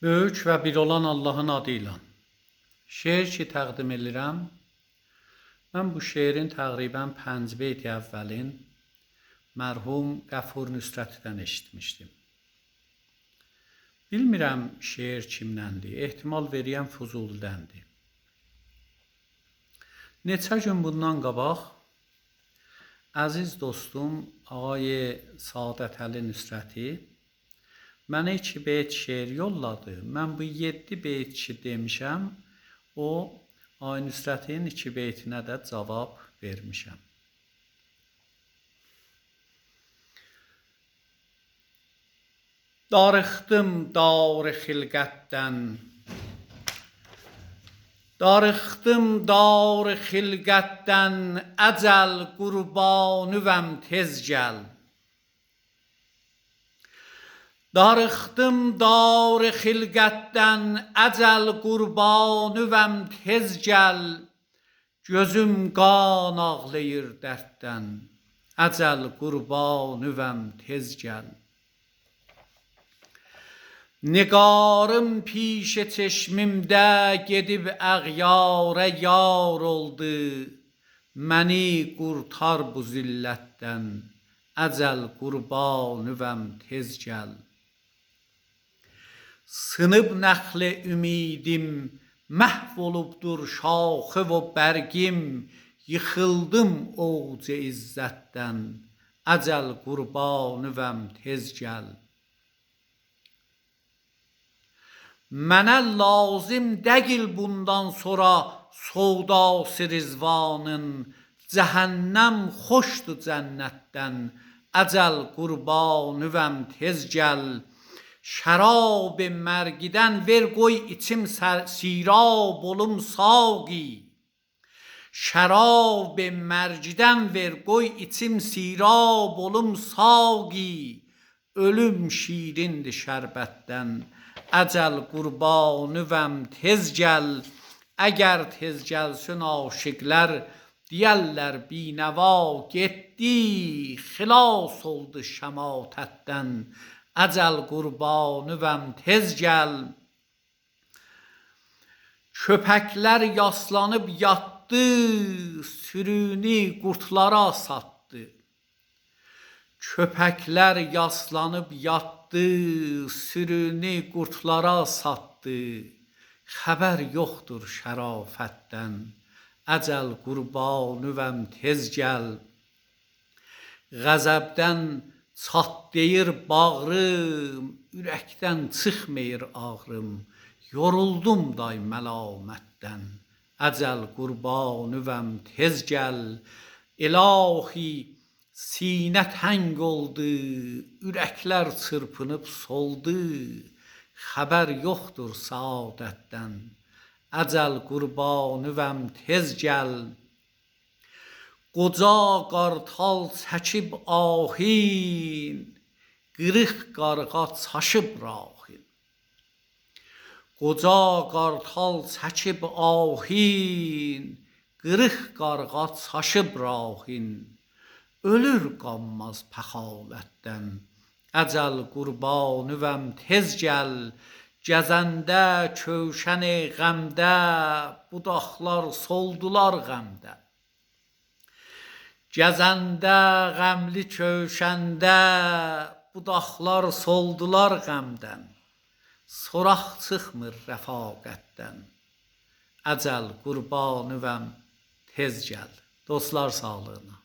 Böyük və bir olan Allahın adı ilə şeir ki təqdim edirəm. Mən bu şeirin təqribən 5 beyt əvvəlin mərhum Qəfur Nüsrətdən eşitmişdim. Bilmirəm şeir kimdəndir, ehtimal veriyəm Fuzulidəndir. Neçə gün bundan qabaq əziz dostum ağay Saadət Əli Nüsrəti mənə 2 beyt şeir yolladı. Mən bu 7 beyt ki demişəm, o Ay Nüsrətin 2 beytinə də cavab vermişəm. Darıxdım dar-ı xilqətdən, darıxdım dar-ı xilqətdən, əcəl qurbanıvəm tez gəl. Darıxdım dar-ı xilqətdən, əcəl qurbanıvəm tez gəl. Gözüm qan ağlayır dərddən, əcəl qurbanıvəm tez gəl. Nigarım pişə çeşmimdə gedib əğyara yar oldu. Məni qurtar bu zillətdən, əcəl qurbanıvəm tez gəl. Sınıb nəxlə ümidim, məhv olubdur şaxı və bərgim. Yıxıldım oğca izzətdən, əcəl qurbanıvəm tez gəl. Mənə lazım dəgil bundan sonra sovdası rizvanın. Cəhənnəm xoşdur cənnətdən, əcəl qurbanıvəm tez gəl. Şərab mərgidən ver qoy içim sirab olum saqi. Şərab mərgidən ver qoy içim sirab olum saqi. Ölüm şirindir şərbətdən, əcəl qurbanıvəm tez gəl. Əgər tez gəlsin aşiqlər, deyərlər binəva getdi. Xilas oldu şəmatətdən, əcəl qurbanıvəm tez gəl. Köpəklər yaslanıb yatdı, sürünü qurtlara satdı. Köpəklər yaslanıb yatdı, sürünü qurtlara satdı. Xəbər yoxdur şərafətdən, əcəl qurbanıvəm tez gəl. Qəzəbdən çatlayır bağrım, ürəkdən çıxmır ağrım. Yoruldum day məlamətdən, əcəl qurbanıvəm tez gəl. İlahi sinə təng oldu, ürəklər çırpınıb soldu. Xəbər yoxdur saadətdən, əcəl qurbanıvəm tez gəl. Qoca qartal çəkib ahin, qırıq qarğa çaşıb rahin. Qoca qartal çəkib ahin, qırıq qarğa çaşıb rahin. Ölür qanmaz pəxavətdən, əcəl qurbanıvəm tez gəl. Gəzəndə kövşən qəmdə, budaqlar soldular qəmdə. Gəzəndə qəmli kövşəndə, budaqlar soldular qəmdən. Soraq çıxmır rəfaqətdən, əcəl qurbanıvəm tez gəl. Dostlar sağlığına.